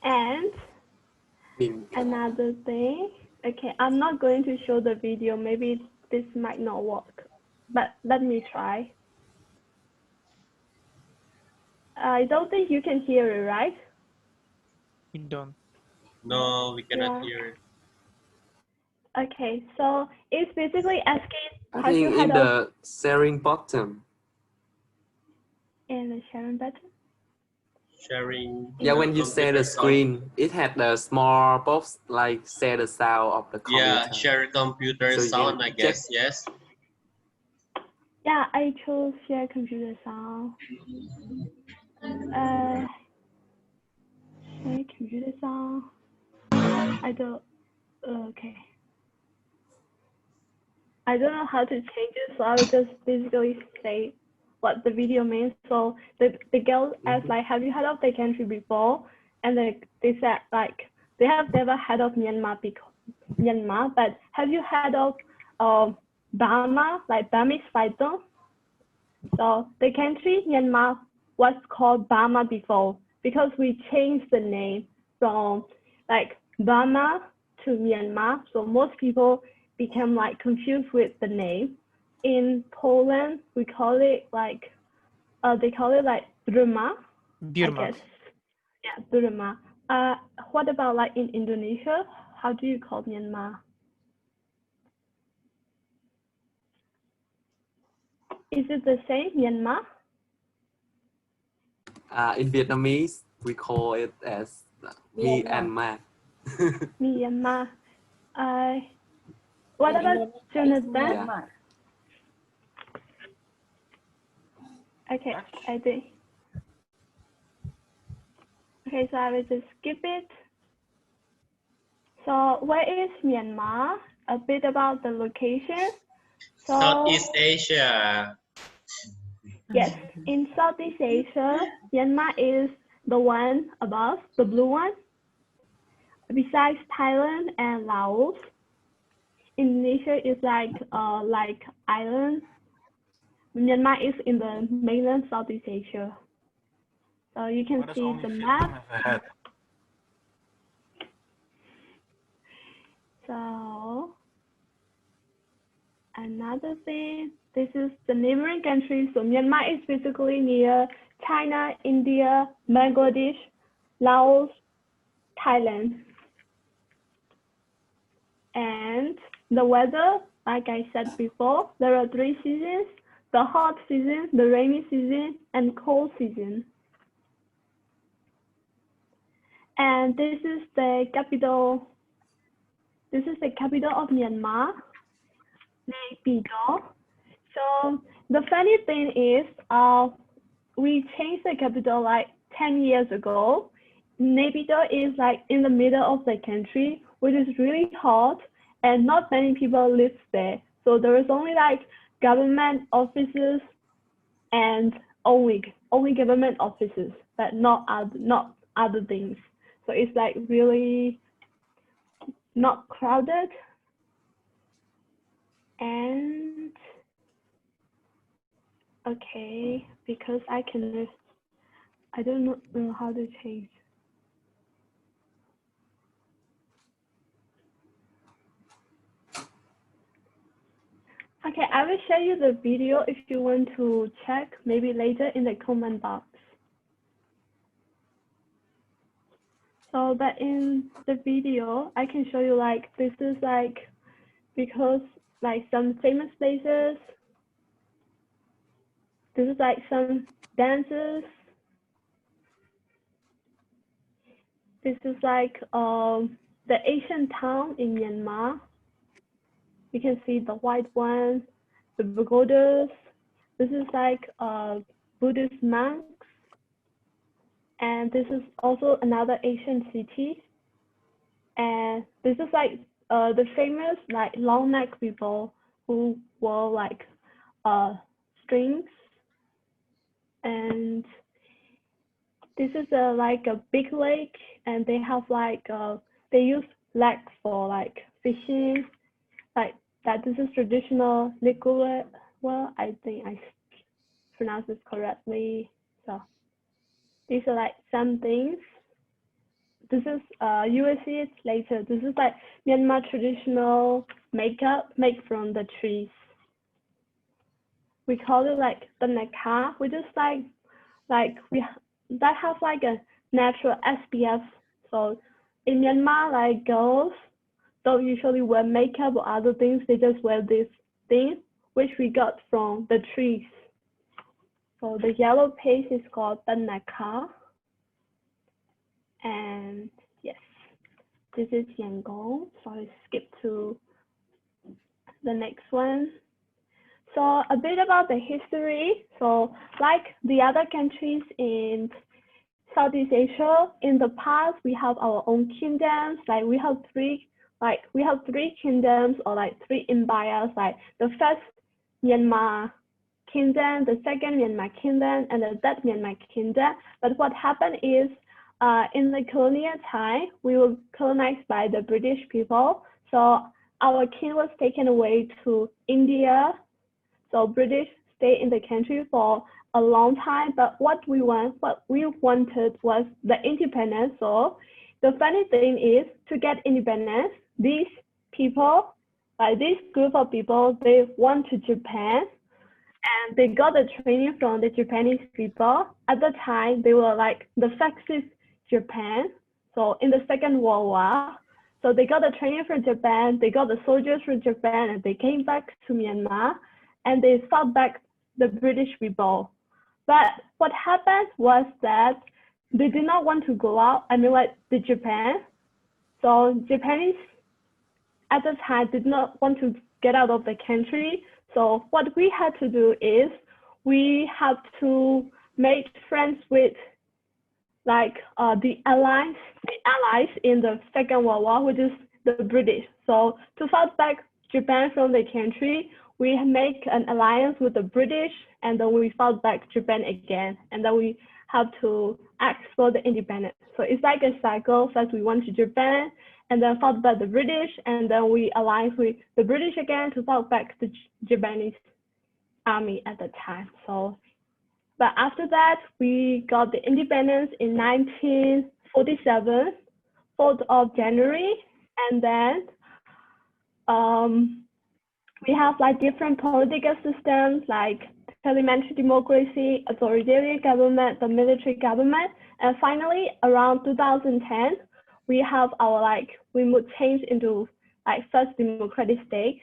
And another thing, okay, I'm not going to show the video. Maybe this might not work, but let me try. I don't think you can hear it, right? We don't. No, we cannot hear. Okay, so it's basically asking, I have you think heard in of the sharing button. in the sharing button? Sharing. Yeah, when you share the screen, it had the small box like share the sound of the computer. Yeah, share computer So sound, I guess. Yes. Yeah, I chose share computer sound. Share computer sound. I don't. Okay. I don't know how to change it, so I will just basically say what the video means. So the girl asked like, have you heard of the country before? And they said like they have never heard of Myanmar but have you heard of Burma, like Burmese fighter? So the country Myanmar was called Burma before because we changed the name from like Burma to Myanmar. So most people became like confused with the name. In Poland, we call it like they call it like Burma. Burma. I guess. Yeah, Burma. What about like in Indonesia? How do you call Myanmar? Is it the same, Myanmar? In Vietnamese, we call it as Myanmar. Myanmar. What about Jonathan? Yeah. Okay, I think. Okay, so I will just skip it. So where is Myanmar? A bit about the location. So, Southeast Asia. Yes, in Southeast Asia, Myanmar is the one above, the blue one. Besides Thailand and Laos, Indonesia is like island. Myanmar is in the mainland Southeast Asia. So you can see the map. So another thing, this is the neighboring countries. So Myanmar is basically near China, India, Bangladesh, Laos, Thailand. And the weather, like I said before, there are 3 seasons: the hot season, the rainy season, and cold season. And this is the capital. This is the capital of Myanmar, Naypyidaw. So the funny thing is, we changed the capital like 10 years ago. Naypyidaw is like in the middle of the country, which is really hot, and not many people live there. So there is only like government offices and only government offices, but not other things. So it's like really not crowded. And okay, because I don't know how to change. Okay, I will show you the video if you want to check, maybe later in the comment box. So, but in the video, I can show you like, this is like, because like some famous places, this is like some dances. This is like the Asian town in Myanmar. You can see the white one, the pagodas. This is like Buddhist monks. And this is also another Asian city. And this is like the famous like long neck people who wore like strings. And this is like a big lake, and they have like they use legs for like fishing, like that. This is traditional liquid. Well, I think I pronounced this correctly. So these are like some things this is you will see it later. This is like Myanmar traditional makeup made from the trees. We call it like the naka, which is like that has like a natural SPF. So in Myanmar, like girls don't usually wear makeup or other things. They just wear this thing, which we got from the trees. So the yellow paste is called the naka. And yes, this is Yangon. So I skip to the next one. So a bit about the history. So like the other countries in Southeast Asia, in the past we have our own kingdoms. Like we have three kingdoms or like three empires. Like the first Myanmar kingdom, the second Myanmar kingdom, and the third Myanmar kingdom. But what happened is, in the colonial time, we were colonized by the British people. So our king was taken away to India. So British stayed in the country for a long time. But what we wanted was the independence. So the funny thing is, to get independence, these people, like this group of people, they went to Japan. And they got the training from the Japanese people. At the time, they were like the fascist Japan. So in the Second World War, so they got the training from Japan, they got the soldiers from Japan, and they came back to Myanmar, and they fought back the British people. But what happened was that they did not want to go out, like the Japan. So Japanese at the time did not want to get out of the country. So what we had to do is we have to make friends with like the allies in the Second World War, which is the British. So to fight back Japan from the country, we make an alliance with the British, and then we fought back Japan again, and then we have to ask for the independence. So it's like a cycle. First we went to Japan, and then fought back the British, and then we allied with the British again to fight back the Japanese army at the time. So, but after that, we got the independence in 1947, 4th of January, and then we have like different political systems like parliamentary democracy, authoritarian government, the military government, and finally around 2010, we have our we would change into first democratic states,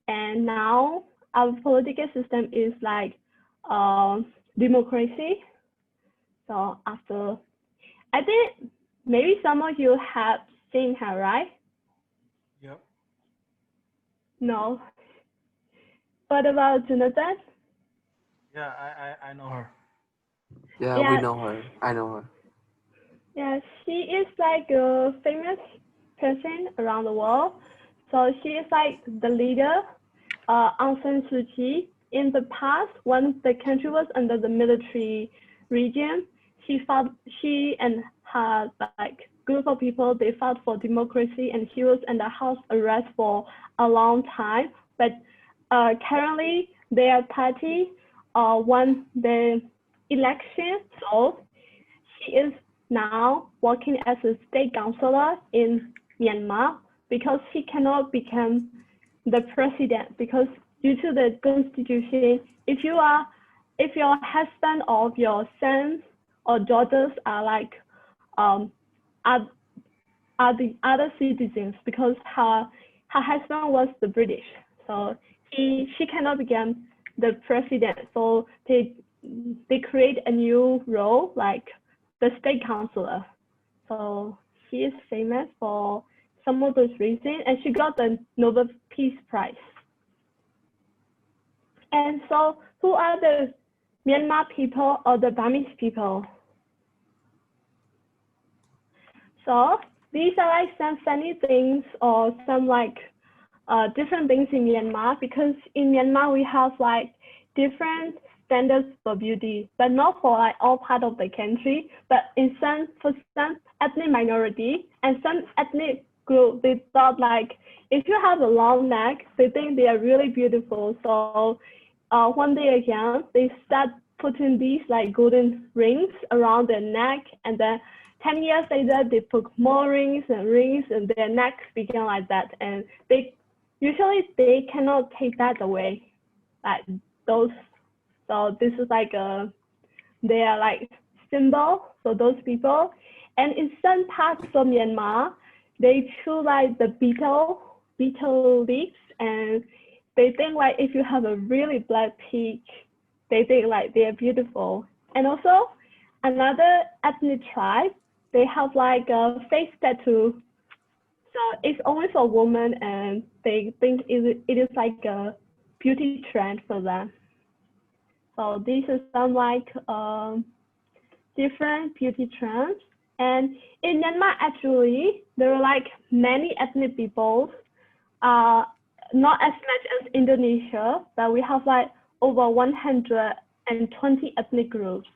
and now our political system is democracy. So after, I think maybe some of you have seen her, right? Yep. No. What about Jonathan? Yeah, I know her. Yeah, Yeah. we know her. I know her. Yeah, she is like a famous person around the world. So she is like the leader, Aung San Suu Kyi. In the past, when the country was under the military regime, she and her group of people, they fought for democracy, and she was under house arrest for a long time. But currently, their party won the election, so she is now working as a state councillor in Myanmar because she cannot become the president, because due to the constitution, if your husband or your sons or daughters are the other citizens, because her husband was the British, so she cannot become the president. So they create a new role like the state councillor. So she is famous for some of those reasons, and she got the Nobel Peace Prize. And so who are the Myanmar people or the Burmese people? So these are some funny things or some different things in Myanmar, because in Myanmar we have different standards for beauty, but not for all part of the country, but for some ethnic minority and some ethnic group, they thought if you have a long neck, they think they are really beautiful. So when they are young, they start putting these golden rings around their neck, and then 10 years later, they put more rings and their necks became like that. And they usually cannot take that away. Like those, so this is like they are like symbol for those people. And in some parts of Myanmar, they choose like the beetle leaves, and they think like if you have a really black peak, they think like they are beautiful. And also another ethnic tribe, they have like a face tattoo. So it's only for women, and they think it is like a beauty trend for them. So these are some like different beauty trends. And in Myanmar, actually, there are like many ethnic peoples, not as much as Indonesia, but we have like over 120 ethnic groups.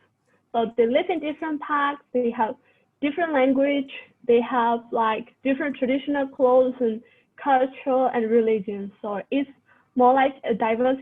So they live in different parts, they have different language, they have like different traditional clothes and culture and religion. So it's more like a diverse